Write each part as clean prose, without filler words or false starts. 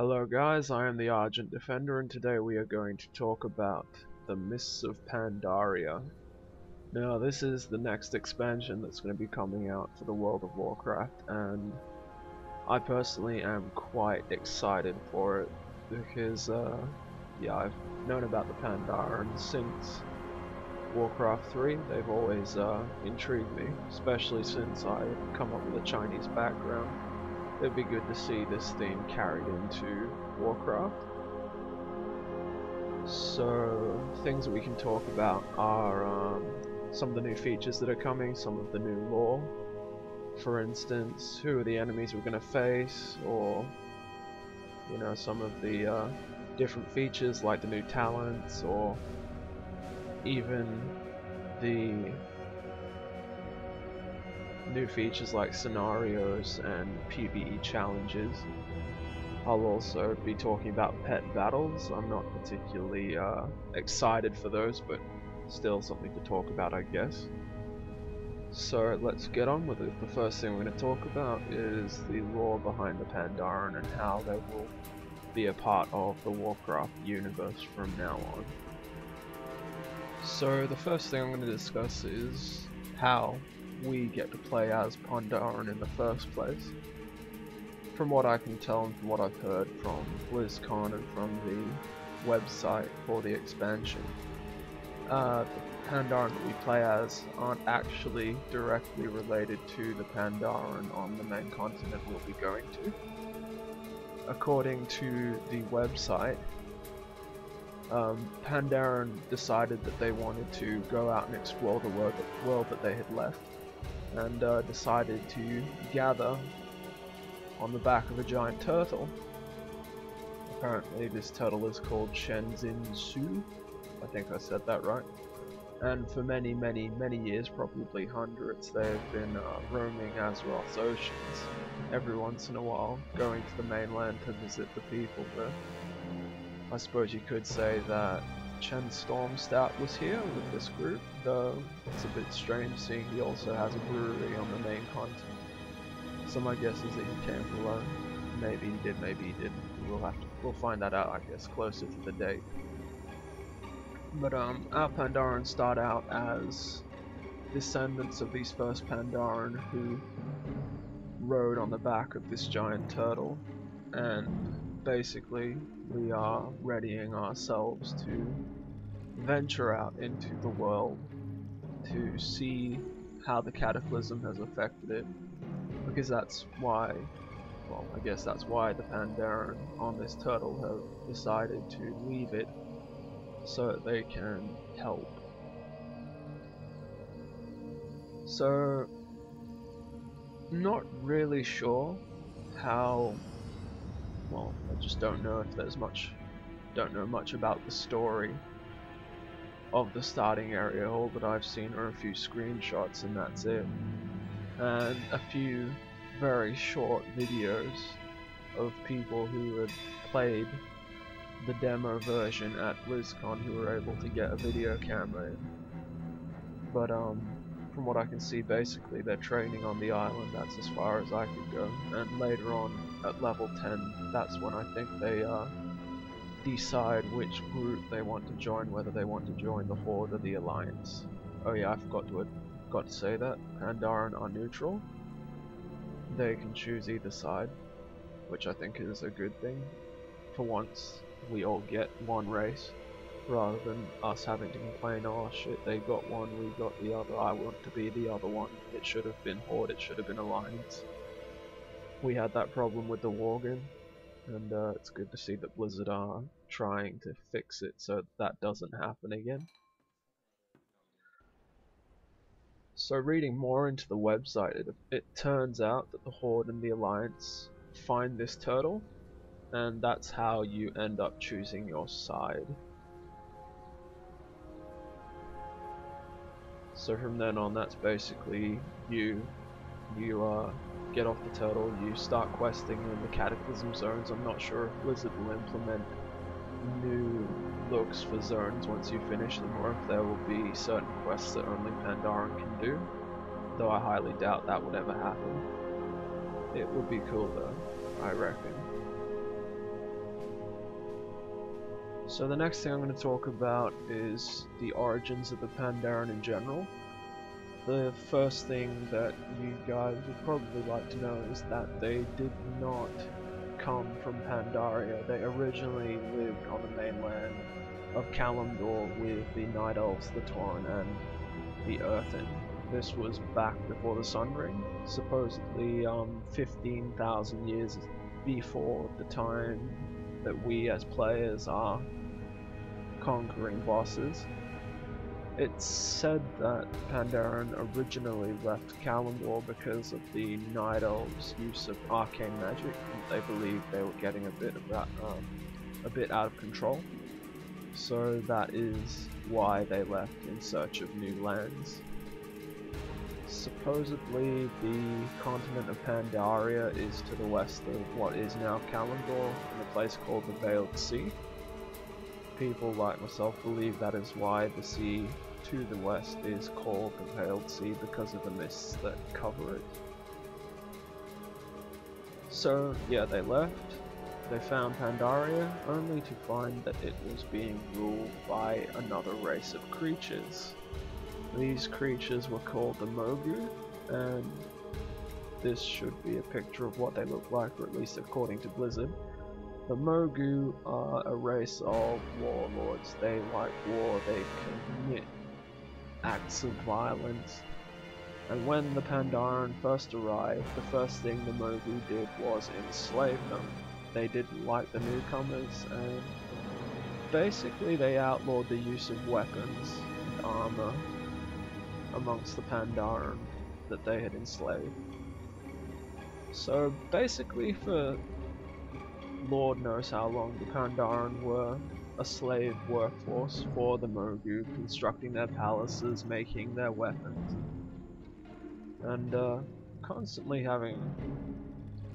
Hello guys, I am the Argent Defender and today we are going to talk about the Mists of Pandaria. Now this is the next expansion that's going to be coming out for the World of Warcraft, and I personally am quite excited for it because yeah, I've known about the Pandaren since Warcraft 3. They've always intrigued me, especially since I come up with a Chinese background. It'd be good to see this theme carried into Warcraft. So, things that we can talk about are some of the new features that are coming, some of the new lore. For instance, who are the enemies we're going to face, or some of the different features like the new talents, or even the new features like scenarios and PvE challenges. I'll also be talking about pet battles. I'm not particularly excited for those, but still something to talk about, I guess. So let's get on with it. The first thing we're going to talk about is the lore behind the Pandaren and how they will be a part of the Warcraft universe from now on. So the first thing I'm going to discuss is how we get to play as Pandaren in the first place. From what I can tell and from what I've heard from BlizzCon and from the website for the expansion, the Pandaren that we play as aren't actually directly related to the Pandaren on the main continent we'll be going to. According to the website, Pandaren decided that they wanted to go out and explore the world that they had left, and decided to gather on the back of a giant turtle. Apparently this turtle is called Shenzin Su. I think I said that right. And for many years, probably hundreds, they have been roaming Azeroth's oceans, every once in a while going to the mainland to visit the people there. I suppose you could say that Chen Stormstout was here with this group, though it's a bit strange seeing he also has a brewery on the main continent. So my guess is that he came alone. Maybe he did, maybe he didn't. We'll find that out, I guess, closer to the date. But our Pandaren start out as descendants of these first Pandaren who rode on the back of this giant turtle, and basically we are readying ourselves to venture out into the world to see how the Cataclysm has affected it. Because that's why, well, I guess that's why the Pandaren on this turtle have decided to leave it, so that they can help. So, not really sure how, well, I just don't know if there's don't know much about the story of the starting area. All that I've seen are a few screenshots and that's it. And a few very short videos of people who had played the demo version at BlizzCon who were able to get a video camera in. But from what I can see, basically they're training on the island. That's as far as I could go. And later on at level 10, that's when I think they decide which group they want to join, whether they want to join the Horde or the Alliance. Oh yeah, I forgot to say that Pandaren are neutral. They can choose either side, which I think is a good thing. For once, we all get one race, rather than us having to complain, oh shit, they got one, we got the other, I want to be the other one. It should have been Horde, it should have been Alliance. We had that problem with the Worgen, and it's good to see that Blizzard are trying to fix it so that doesn't happen again. So reading more into the website, it turns out that the Horde and the Alliance find this turtle, and that's how you end up choosing your side. So from then on, that's basically you get off the turtle, you start questing in the Cataclysm zones. I'm not sure if Blizzard will implement new looks for zones once you finish them, or if there will be certain quests that only Pandaren can do, though I highly doubt that would ever happen. It would be cool though, I reckon. So the next thing I'm going to talk about is the origins of the Pandaren in general. The first thing that you guys would probably like to know is that they did not come from Pandaria. They originally lived on the mainland of Kalimdor with the Night Elves, the Tauren, and the Earthen. This was back before the Sun Ring, supposedly 15,000 years before the time that we as players are conquering bosses. It's said that Pandaren originally left Kalimdor because of the Night Elves' use of arcane magic. They believed they were getting a bit out of control. So that is why they left in search of new lands. Supposedly the continent of Pandaria is to the west of what is now Kalimdor, in a place called the Veiled Sea. People like myself believe that is why the sea to the west is called the Veiled Sea, because of the mists that cover it. So yeah, they left. They found Pandaria, only to find that it was being ruled by another race of creatures. These creatures were called the Mogu, and this should be a picture of what they look like, or at least according to Blizzard. The Mogu are a race of warlords. They like war, they commit acts of violence. And when the Pandaren first arrived, the first thing the Mogu did was enslave them. They didn't like the newcomers, and basically they outlawed the use of weapons and armor amongst the Pandaren that they had enslaved. So basically, for Lord knows how long, the Pandaren were a slave workforce for the Mogu, constructing their palaces, making their weapons, and constantly having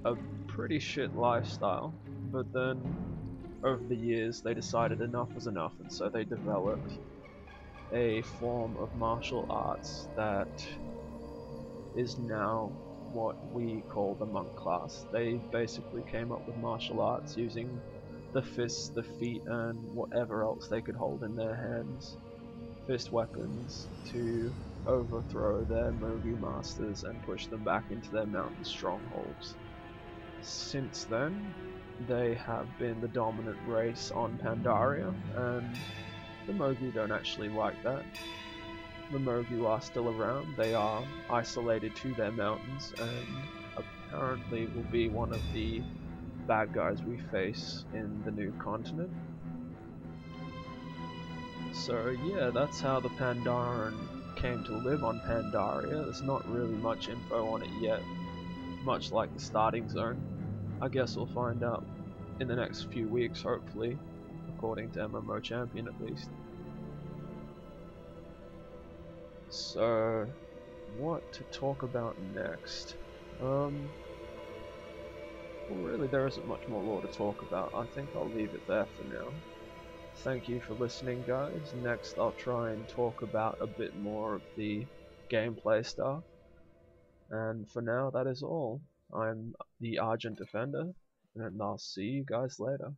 a pretty shit lifestyle. But then, over the years, they decided enough was enough, and so they developed a form of martial arts that is now what we call the monk class. They basically came up with martial arts using the fists, the feet, and whatever else they could hold in their hands, fist weapons, to overthrow their Mogu masters and push them back into their mountain strongholds. Since then, they have been the dominant race on Pandaria, and the Mogu don't actually like that. The Mogu are still around. They are isolated to their mountains, and apparently will be one of the bad guys we face in the new continent. So yeah, that's how the Pandaren came to live on Pandaria. There's not really much info on it yet, much like the starting zone. I guess we'll find out in the next few weeks, hopefully, according to MMO Champion at least. So, what to talk about next? Well, really there isn't much more lore to talk about. I think I'll leave it there for now. Thank you for listening, guys. Next I'll try and talk about a bit more of the gameplay stuff. And for now, that is all. I'm the Argent Defender, and I'll see you guys later.